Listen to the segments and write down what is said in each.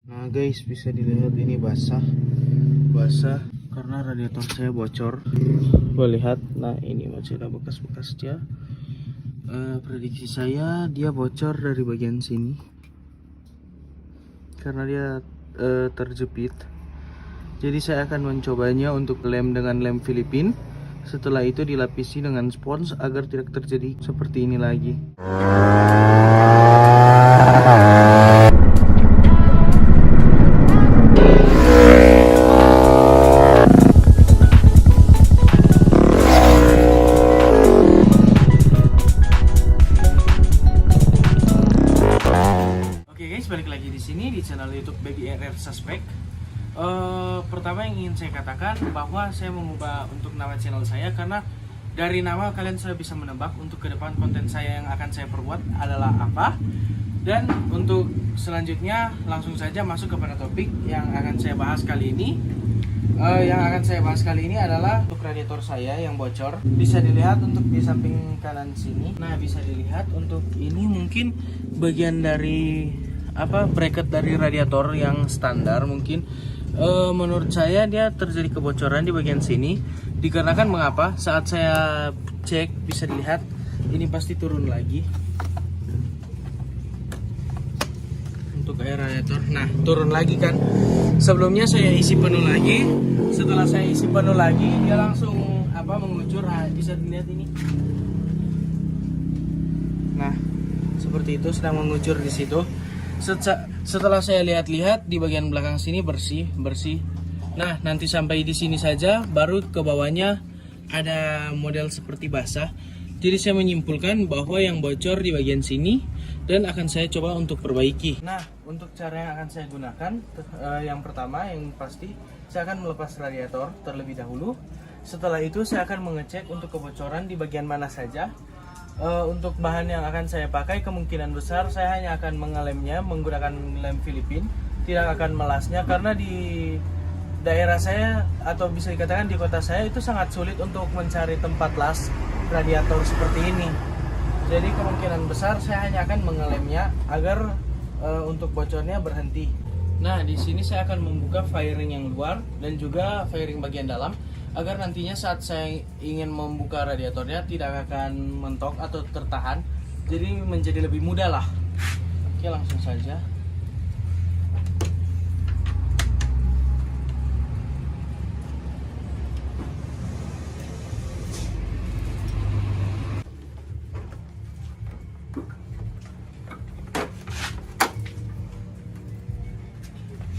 Nah guys, bisa dilihat ini basah karena radiator saya bocor. Boleh lihat, nah ini masih ada bekas-bekasnya. Prediksi saya dia bocor dari bagian sini karena dia terjepit. Jadi saya akan mencobanya untuk lem dengan lem Filipin. Setelah itu dilapisi dengan spons agar tidak terjadi seperti ini lagi. Oke guys, balik lagi di sini di channel YouTube Baby RR Suspect. Pertama yang ingin saya katakan bahwa saya mengubah untuk nama channel saya karena dari nama kalian sudah bisa menebak untuk ke depan konten saya yang akan saya perbuat adalah apa. Dan untuk selanjutnya langsung saja masuk kepada topik yang akan saya bahas kali ini. Yang akan saya bahas kali ini adalah untuk radiator saya yang bocor. Bisa dilihat untuk di samping kanan sini. Nah, bisa dilihat untuk ini mungkin bagian dari bracket dari radiator yang standar mungkin. Menurut saya dia terjadi kebocoran di bagian sini. Dikarenakan mengapa? Saat saya cek bisa dilihat ini pasti turun lagi. Untuk air radiator, nah turun lagi kan. Sebelumnya saya isi penuh lagi. Setelah saya isi penuh lagi, dia langsung mengucur. Nah, bisa dilihat ini. Nah, seperti itu sedang mengucur di situ. Setelah saya lihat-lihat di bagian belakang sini bersih. Nah, nanti sampai di sini saja, baru ke bawahnya ada model seperti basah. Jadi saya menyimpulkan bahwa yang bocor di bagian sini dan akan saya coba untuk perbaiki. Nah, untuk cara yang akan saya gunakan, yang pertama yang pasti saya akan melepas radiator terlebih dahulu. Setelah itu saya akan mengecek untuk kebocoran di bagian mana saja. Untuk bahan yang akan saya pakai kemungkinan besar saya hanya akan mengelemnya menggunakan lem Filipin, tidak akan melasnya karena di daerah saya atau bisa dikatakan di kota saya itu sangat sulit untuk mencari tempat las radiator seperti ini. Jadi kemungkinan besar saya hanya akan mengelemnya agar untuk bocornya berhenti. Nah, di sini saya akan membuka fairing yang luar dan juga fairing bagian dalam agar nantinya saat saya ingin membuka radiatornya tidak akan mentok atau tertahan, jadi menjadi lebih mudah lah. Oke, langsung saja.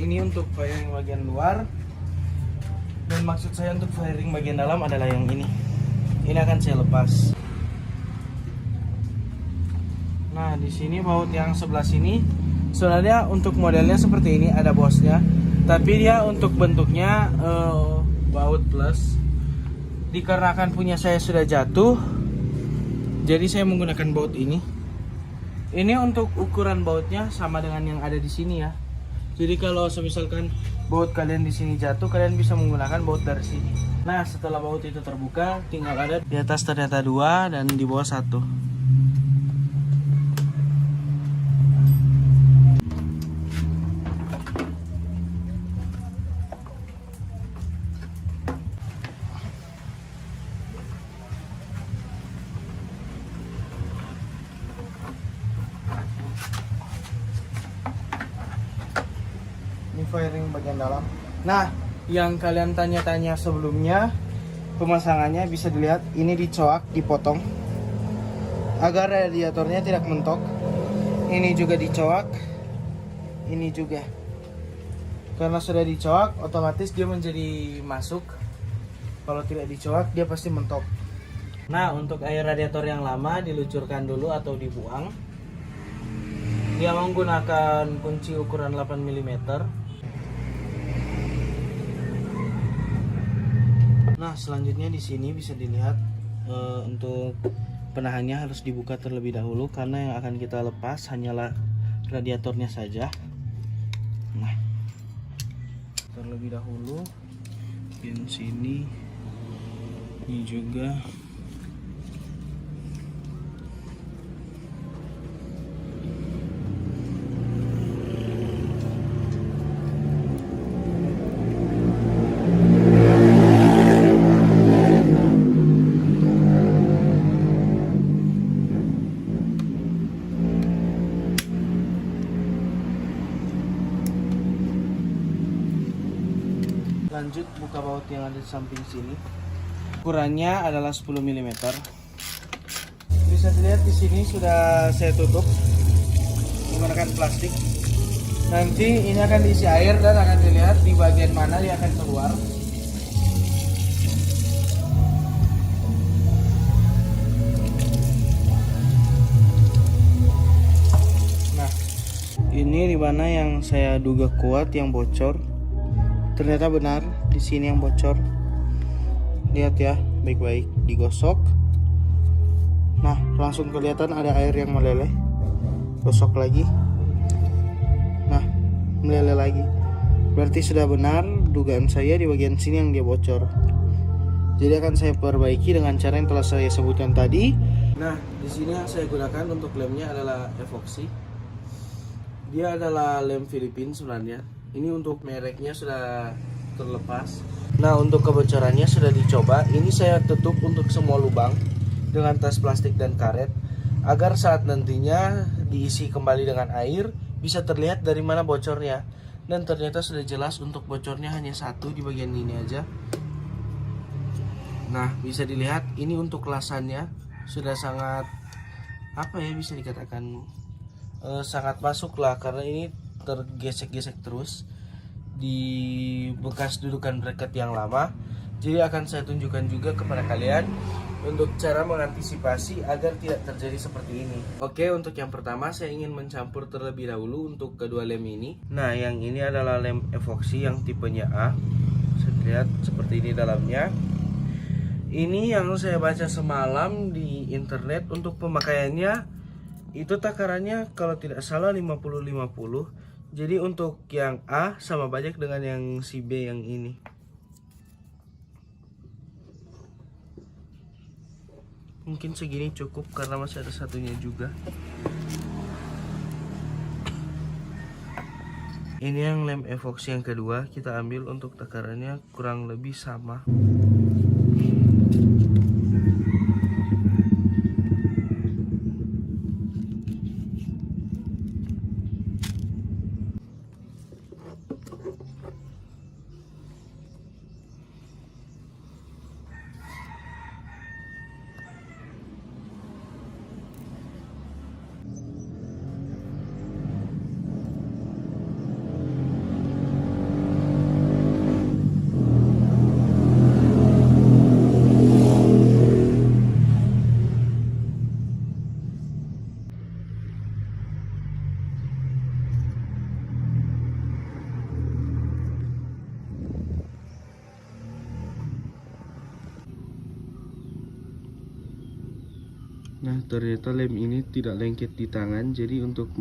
Ini untuk fairing bagian luar. Dan maksud saya untuk fairing bagian dalam adalah yang ini. Ini akan saya lepas. Nah, di sini baut yang sebelah sini sebenarnya untuk modelnya seperti ini, ada bosnya. Tapi dia untuk bentuknya baut plus. Dikarenakan punya saya sudah jatuh, jadi saya menggunakan baut ini. Ini untuk ukuran bautnya sama dengan yang ada di sini ya. Jadi kalau misalkan baut kalian di sini jatuh, kalian bisa menggunakan baut dari sini. Nah, setelah baut itu terbuka, tinggal ada di atas ternyata 2 dan di bawah 1. Fairing bagian dalam. Nah, yang kalian tanya-tanya sebelumnya, pemasangannya bisa dilihat ini dicoak, dipotong agar radiatornya tidak mentok. Ini juga dicoak, ini juga. Karena sudah dicoak, otomatis dia menjadi masuk. Kalau tidak dicoak, dia pasti mentok. Nah, untuk air radiator yang lama diluncurkan dulu atau dibuang. Dia menggunakan kunci ukuran 8 mm. Nah, selanjutnya di sini bisa dilihat untuk penahannya harus dibuka terlebih dahulu karena yang akan kita lepas hanyalah radiatornya saja. Nah, terlebih dahulu di sini, ini juga. lanjut buka baut yang ada di samping sini. Ukurannya adalah 10 mm. Bisa dilihat di sini sudah saya tutup menggunakan plastik. Nanti ini akan diisi air dan akan dilihat di bagian mana dia akan keluar. Nah, ini di mana yang saya duga kuat yang bocor. Ternyata benar di sini yang bocor. Lihat ya, baik-baik digosok. Nah, langsung kelihatan ada air yang meleleh. Gosok lagi. Nah, meleleh lagi. Berarti sudah benar dugaan saya di bagian sini yang dia bocor. Jadi akan saya perbaiki dengan cara yang telah saya sebutkan tadi. Nah, di sini yang saya gunakan untuk lemnya adalah epoxy. Dia adalah lem Filipina sebenarnya. Ini untuk mereknya sudah terlepas. Nah, untuk kebocorannya sudah dicoba. Ini saya tutup untuk semua lubang dengan tas plastik dan karet agar saat nantinya diisi kembali dengan air bisa terlihat dari mana bocornya. Dan ternyata sudah jelas untuk bocornya hanya satu di bagian ini aja. Nah, bisa dilihat ini untuk kelasannya sudah sangat bisa dikatakan sangat masuk lah, karena ini tergesek-gesek terus di bekas dudukan bracket yang lama. Jadi akan saya tunjukkan juga kepada kalian untuk cara mengantisipasi agar tidak terjadi seperti ini. Oke, untuk yang pertama saya ingin mencampur terlebih dahulu untuk kedua lem ini. Nah, yang ini adalah lem epoxy yang tipenya A. Bisa dilihat seperti ini dalamnya. Ini yang saya baca semalam di internet untuk pemakaiannya itu takarannya kalau tidak salah 50-50. Jadi untuk yang A sama banyak dengan yang si B yang ini. Mungkin segini cukup karena masih ada satunya juga. Ini yang lem epoxy yang kedua, kita ambil untuk takarannya kurang lebih sama. Nah, ternyata lem ini tidak lengket di tangan. Jadi untuk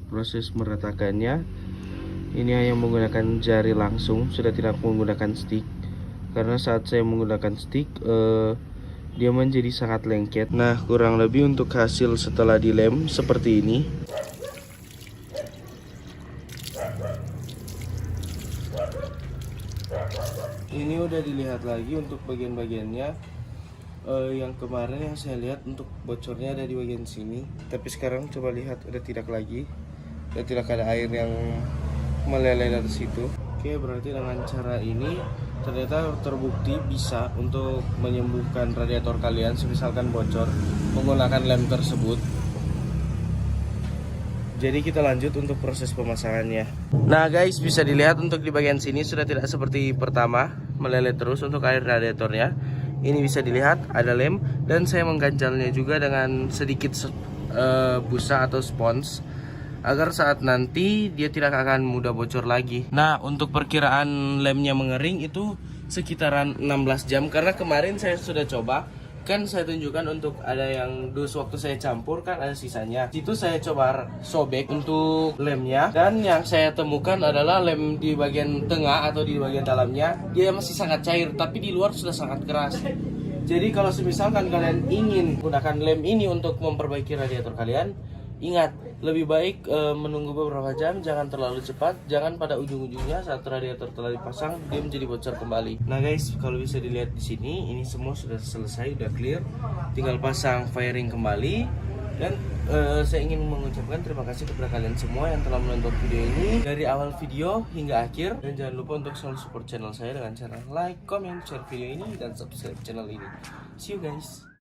proses meratakannya ini hanya menggunakan jari langsung, sudah tidak menggunakan stick. Karena saat saya menggunakan stick dia menjadi sangat lengket. Nah, kurang lebih untuk hasil setelah dilem seperti ini. Ini udah dilihat lagi untuk bagian-bagiannya. Yang kemarin yang saya lihat untuk bocornya ada di bagian sini, tapi sekarang coba lihat udah tidak lagi, udah tidak ada air yang meleleh dari situ. Oke, berarti dengan cara ini ternyata terbukti bisa untuk menyembuhkan radiator kalian misalkan bocor menggunakan lem tersebut. Jadi kita lanjut untuk proses pemasangannya. Nah guys, bisa dilihat untuk di bagian sini sudah tidak seperti pertama meleleh terus untuk air radiatornya. Ini bisa dilihat ada lem dan saya mengganjalnya juga dengan sedikit busa atau spons agar saat nanti dia tidak akan mudah bocor lagi. Nah, untuk perkiraan lemnya mengering itu sekitaran 16 jam karena kemarin saya sudah coba. Kan saya tunjukkan untuk ada yang dus waktu saya campur kan ada sisanya. Itu saya coba sobek untuk lemnya dan yang saya temukan adalah lem di bagian tengah atau di bagian dalamnya dia masih sangat cair tapi di luar sudah sangat keras. Jadi kalau misalkan kalian ingin gunakan lem ini untuk memperbaiki radiator kalian, ingat lebih baik menunggu beberapa jam, jangan terlalu cepat, jangan pada ujung-ujungnya saat radiator telah dipasang dia menjadi bocor kembali. Nah guys, kalau bisa dilihat di sini, ini semua sudah selesai, udah clear, tinggal pasang firing kembali Dan saya ingin mengucapkan terima kasih kepada kalian semua yang telah menonton video ini dari awal video hingga akhir. Dan jangan lupa untuk selalu support channel saya dengan cara like, comment, share video ini, dan subscribe channel ini. See you guys.